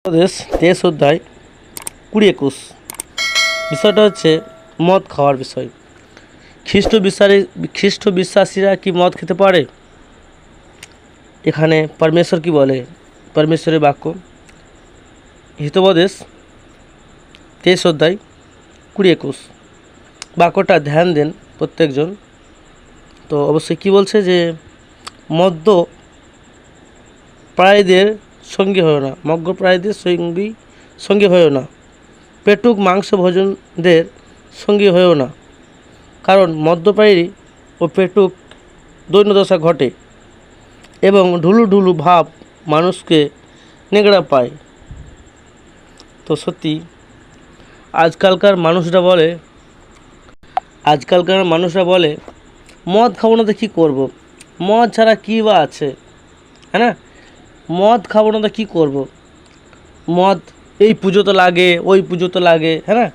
উপদেশ 23 অধ্যায় 20-21 বিষয়টা হচ্ছে মদ খাওয়ার বিষয়। খ্রিস্ট বিশ্বাসীরা কি মদ খেতে পারে? এখানে পরমেশ্বর কি বলে? পরমেশ্বরের বাক্য হিতোপদেশ 23 অধ্যায় 20-21 বাক্যটা ধ্যান দেন প্রত্যেকজন। তো অবশ্যই কি বলছে যে মদ্য প্রায়দের সঙ্গী হয় না, মদ্যপ্রায়দের সঙ্গী হয়েও না, পেটুক মাংস ভোজনদের সঙ্গী হয়েও না, কারণ মদ্যপ্রায়ী ও পেটুক দৈন্যদশা ঘটে এবং ঢুলু ঢুলু ভাব মানুষকে নেগড়া পায়। তো সত্যি আজকালকার মানুষরা বলে মদ খাবো না তো কী করবো, মদ ছাড়া কী বা আছে, হ্যাঁ না, মদ খাবো না তো কী করবো, মদ এই পুজো তো লাগে, ওই পুজো তো লাগে, হ্যাঁ না,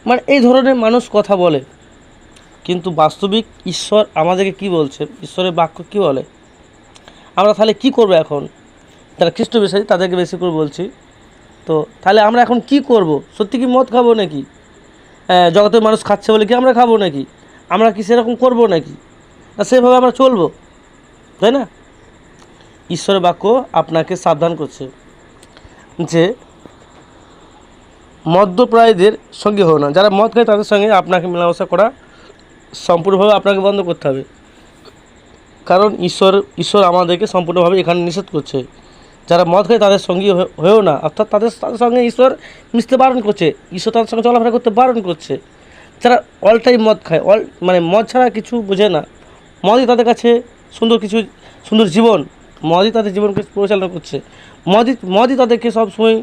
মানে এই ধরনের মানুষ কথা বলে। কিন্তু বাস্তবিক ঈশ্বর আমাদেরকে কি বলছে, ঈশ্বরের বাক্য কি বলে? আমরা তাহলে কি করব? এখন যারা খ্রিস্ট বিশ্বাসী তাদেরকে বেশি করে বলছি, তো তাহলে আমরা এখন কি করব? সত্যি কি মদ খাবো নাকি? জগতের মানুষ খাচ্ছে বলে কি আমরা খাবো নাকি? আমরা কি সেরকম করবো নাকি? না সেভাবে আমরা চলবো, তাই না? ঈশ্বরের বাক্য আপনাকে সাবধান করছে যে মদ্যপ্রায়ীদের সঙ্গে হও না। যারা মদ খায় তাদের সঙ্গে আপনাকে মেলামেশা করা সম্পূর্ণভাবে আপনাকে বন্ধ করতে হবে, কারণ ঈশ্বর আমাদেরকে সম্পূর্ণভাবে এখানে নিষেধ করছে। যারা মদ খায় তাদের সঙ্গী হয়েও না, অর্থাৎ তাদের সঙ্গে ঈশ্বর মিশতে বারণ করছে, ঈশ্বর তাদের সঙ্গে চলাফেরা করতে বারণ করছে। যারা অল টাইম মদ খায়, মানে মদ ছাড়া কিছু বোঝে না, মদই তাদের কাছে সুন্দর জীবন, মদই তাদের জীবনকে পরিচালনা করছে, মদই তাদেরকে সবসময়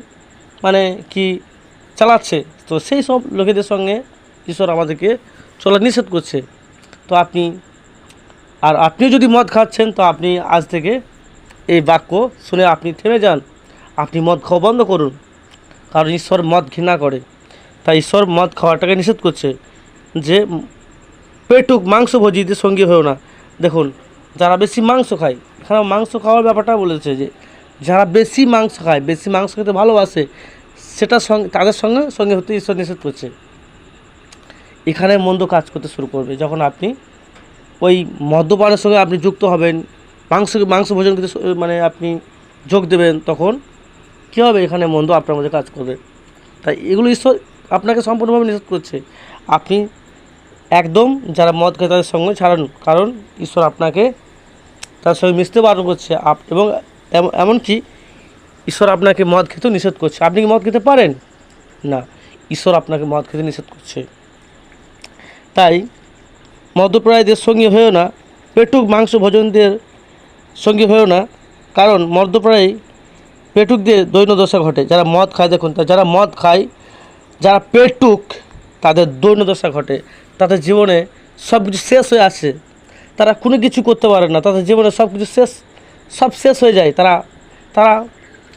মানে কি চালাচ্ছে। তো সেই সব লোকেদের সঙ্গে ঈশ্বর আমাদেরকে চলা নিষেধ করছে। তো আপনিও যদি মদ খাচ্ছেন, তো আপনি আজ থেকে এই বাক্য শুনে আপনি থেমে যান, আপনি মদ খাওয়া বন্ধ করুন, কারণ ঈশ্বর মদ ঘৃণা করে। তাই ঈশ্বর মদ খাওয়াটাকে নিষেধ করছে যে পেটুক মাংসভোজীদের সঙ্গী হয়েও না। দেখুন, যারা বেশি মাংস খায়, এখানে মাংস খাওয়ার ব্যাপারটা বলেছে যে যারা বেশি মাংস খায়, বেশি মাংস খেতে ভালোবাসে, তাদের সঙ্গে হতে ঈশ্বর নিষেধ করছে। এখানে মন্দ কাজ করতে শুরু করবে যখন আপনি ওই মদ্যপানের সঙ্গে আপনি যুক্ত হবেন, মাংস ভোজন করতে মানে আপনি যোগ দেবেন, তখন কী হবে? এখানে মন্দ আপনার মধ্যে কাজ করবে। তাই এগুলো ঈশ্বর আপনাকে সম্পূর্ণভাবে নিষেধ করছে। আপনি একদম যারা মদ খায় তাদের সঙ্গে ছাড়ুন, কারণ ঈশ্বর আপনাকে তার সঙ্গে মিশতে বারণ করছে। এবং এমনকি ঈশ্বর আপনাকে মদ খেতেও নিষেধ করছে। আপনি কি মদ খেতে পারেন? না, ঈশ্বর আপনাকে মদ খেতে নিষেধ করছে। তাই মদ্যপ্রায়ীদের সঙ্গী হয়েও না, পেটুক মাংস ভোজনদের সঙ্গী হয়েও না, কারণ মদ্যপ্রায়ী পেটুকদের দৈন্যদশা ঘটে। যারা মদ খায়, দেখুন, যারা মদ খায়, যারা পেটুক, তাদের দৈন্যদশা ঘটে, তাদের জীবনে সব কিছু শেষ হয়ে আসে, তারা কোনো কিছু করতে পারে না, তাদের জীবনে সব কিছু সব শেষ হয়ে যায়,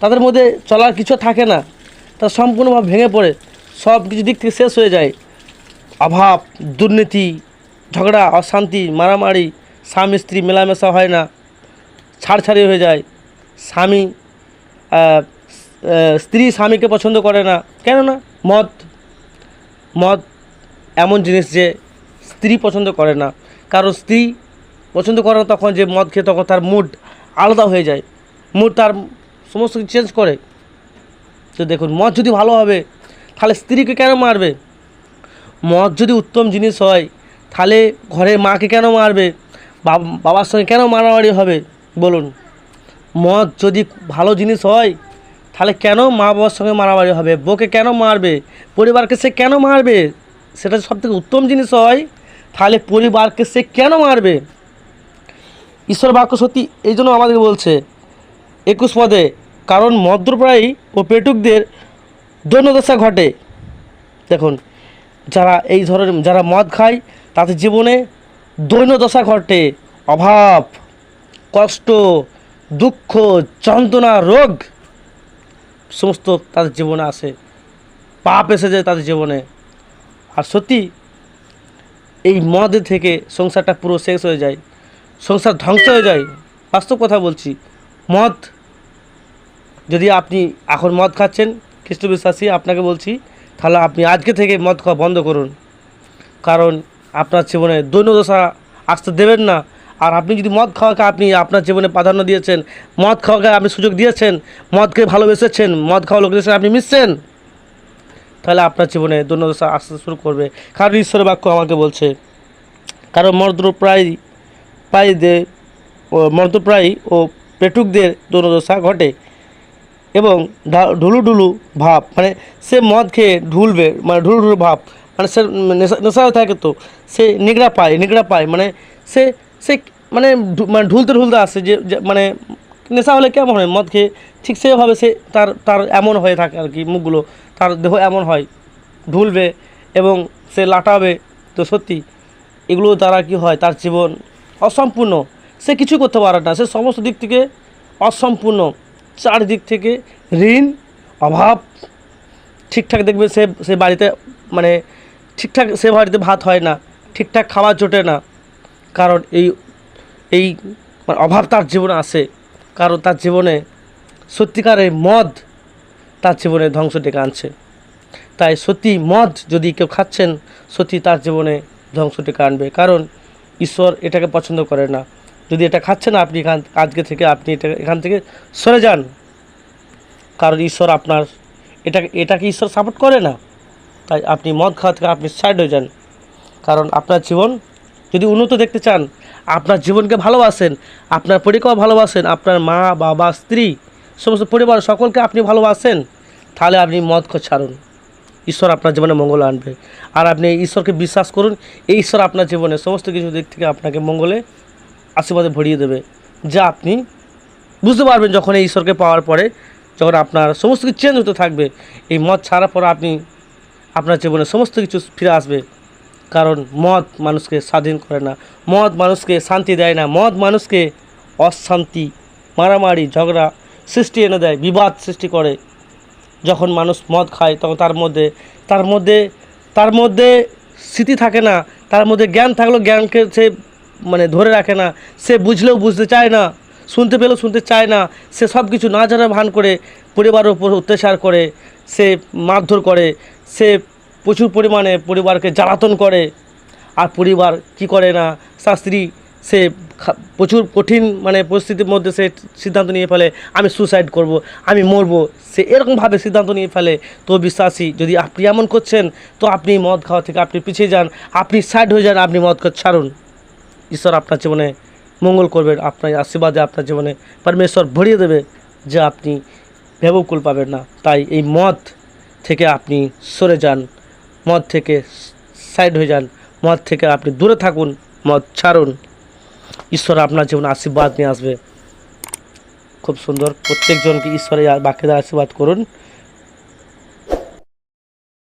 তাদের মধ্যে চলার কিছু থাকে না, তারা সম্পূর্ণভাবে ভেঙে পড়ে, সব কিছু দিক থেকে শেষ হয়ে যায়। অভাব, দুর্নীতি, ঝগড়া, অশান্তি, মারামারি, স্বামী স্ত্রী মেলামেশা হয় না, ছাড়ছাড়ি হয়ে যায়, স্ত্রী স্বামীকে পছন্দ করে না। কেননা মদ এমন জিনিস যে স্ত্রী পছন্দ করে না, কারণ স্ত্রী পছন্দ করে না তখন যে মদ খেয়ে, তখন তার মুড আলাদা হয়ে যায়, তার সমস্ত কিছু চেঞ্জ করে। তো দেখুন, মদ যদি ভালো হবে তাহলে স্ত্রীকে কেন মারবে? মদ যদি উত্তম জিনিস হয় তাহলে ঘরের মাকে কেন মারবে? বাবার সঙ্গে কেন মারামারি হবে বলুন? মদ যদি ভালো জিনিস হয় তাহলে কেন মা বাবার সঙ্গে মারামারি হবে? বউকে কেন মারবে? পরিবারকে সে কেন মারবে? সেটা সবথেকে উত্তম জিনিস হয়, তাহলে পরিবারকে সে কেন মারবে? ঈশ্বর বাক্য সত্যি এই জন্য আমাদেরকে বলছে 21 পদে, কারণ মদ্যপ্রায়ী ও পেটুকদের দৈন্যদশা ঘটে। দেখুন, যারা মদ খায় তাদের জীবনে দৈন্যদশা ঘটে, অভাব, কষ্ট, দুঃখ, যন্ত্রণা, রোগ সমস্ত তাদের জীবনে আসে, পাপ এসে যায় তাদের জীবনে। আর সত্যি এই মদের থেকে সংসারটা পুরো শেষ হয়ে যায়, সংসার ধ্বংস হয়ে যায়। বাস্তব কথা বলছি, মদ যদি আপনি এখন মদ খাচ্ছেন, খ্রিস্ট বিশ্বাসী, আপনাকে বলছি তাহলে আপনি আজকে থেকে মদ খাওয়া বন্ধ করুন। কারণ আপনার জীবনে দৈন্যদশা আসতে দেবেন না। আর আপনি যদি মদ খাওয়াকে আপনি আপনার জীবনে প্রাধান্য দিয়েছেন, মদ খাওয়াকে আপনি সুযোগ দিয়েছেন, মদকে ভালোবেসেছেন, মদ খাওয়া লোকদের সাথে আপনি মিশছেন, তাহলে আপনার জীবনে দৈন্যদশা আসতে শুরু করবে। কারণ ঈশ্বরের বাক্য আমাকে বলছে, কারণ মর্দপ্রায়ী ও পেটুকদের দৈন্যদশা ঘটে এবং ঢুলুঢুলু ভাব, মানে সে মদ খেয়ে ঢুলবে, মানে ঢুলুঢুলু ভাব, মানে সে নেশা হয়ে থাকে, তো সে নিগড়া পায়, মানে সে সে মানে ঢুলতে আসে, যে মানে নেশা হলে কেমন হয় মদ খেয়ে, ঠিক সেভাবে সে তার এমন হয়ে থাকে আর কি, মুখগুলো, তার দেহ এমন হয়, ঢুলবে এবং সে লাটাবে। তো সত্যি এগুলো দ্বারা কী হয়, তার জীবন অসম্পূর্ণ, সে কিছু করতে পারে না, সে সমস্ত দিক থেকে অসম্পূর্ণ, চারদিক থেকে ঋণ, অভাব, ঠিকঠাক দেখবে সে বাড়িতে, মানে ঠিকঠাক সে বাড়িতে ভাত হয় না, ঠিকঠাক খাবার জোটে না, কারণ এই মানে অভাব তার জীবনে আসে। কারণ তার জীবনে সত্যিকারের মদ তার জীবনে ধ্বংস ডেকে আনছে। তাই সত্যি মদ যদি কেউ খাচ্ছেন, সত্যি তার জীবনে ধ্বংস ডেকে আনবে, কারণ ঈশ্বর এটাকে পছন্দ করে না। যদি এটা খাচ্ছেন আপনি আজকে থেকে আপনি এখান থেকে সরে যান, কারণ ঈশ্বর আপনার এটাকে ঈশ্বর সাপোর্ট করে না। তাই আপনি মদ খাওয়া থেকে আপনি সাইড হয়ে যান। কারণ আপনার জীবন যদি উন্নত দেখতে চান, আপনার জীবনকে ভালোবাসেন, আপনার পরিবার ভালোবাসেন, আপনার মা বাবা স্ত্রী সমস্ত পরিবার সকলকে আপনি ভালোবাসেন, তাহলে আপনি মদ ছাড়ুন। ঈশ্বর আপনার জীবনে মঙ্গল আনবে। আর আপনি ঈশ্বরকে বিশ্বাস করুন, এই ঈশ্বর আপনার জীবনে সমস্ত কিছু দিক থেকে আপনাকে মঙ্গলে আশীর্বাদে ভরিয়ে দেবে, যা আপনি বুঝতে পারবেন যখন এই ঈশ্বরকে পাওয়ার পরে, যখন আপনার সমস্ত কিছু চেঞ্জ হতে থাকবে। এই মদ ছাড়ার পর আপনার জীবনে সমস্ত কিছু ফিরে আসবে। কারণ মদ মানুষকে স্বাধীন করে না, মদ মানুষকে শান্তি দেয় না, মদ মানুষকে অশান্তি, মারামারি, ঝগড়া সৃষ্টি এনে দেয়, বিবাদ সৃষ্টি করে। যখন মানুষ মদ খায় তখন তার মধ্যে স্মৃতি থাকে না, তার মধ্যে জ্ঞান থাকলেও জ্ঞানকে সে মানে ধরে রাখে না, সে বুঝলেও বুঝতে চায় না, শুনতে পেলেও শুনতে চায় না, সে সব কিছু না জানার ভান করে পরিবারের উপর অত্যাচার করে, সে মারধর করে, সে প্রচুর পরিমাণে পরিবারকে জ্বালাতন করে। আর পরিবার কি করে না, শাস্ত্রী সে প্রচুর কঠিন মানে পরিস্থিতির মধ্যে সে সিদ্ধান্ত নিয়ে ফেলে, আমি সুসাইড করব, আমি মরবো, সে এরকমভাবে সিদ্ধান্ত নিয়ে ফেলে। তো বিশ্বাসী, যদি আপনি এমন করছেন, তো আপনি মদ খাওয়া থেকে আপনি পিছিয়ে যান, আপনি সাইড হয়ে যান, আপনি মদ খাওয়া ছাড়ুন। ঈশ্বর আপনার জীবনে মঙ্গল করবেন, আপনার আশীর্বাদে আপনার জীবনে পরমেশ্বর ভরিয়ে দেবে, যা আপনি ভেবেও পাবেন না। তাই এই মদ থেকে আপনি সরে যান, মদ থেকে সাইড হয়ে যান, মদ থেকে আপনি দূরে থাকুন, মদ ছাড়ুন। ঈশ্বর আপনার জীবনে আশীর্বাদ নিয়ে আসবে। খুব সুন্দর, প্রত্যেকজনকে ঈশ্বরের বাক্যে দ্বারা আশীর্বাদ করুন।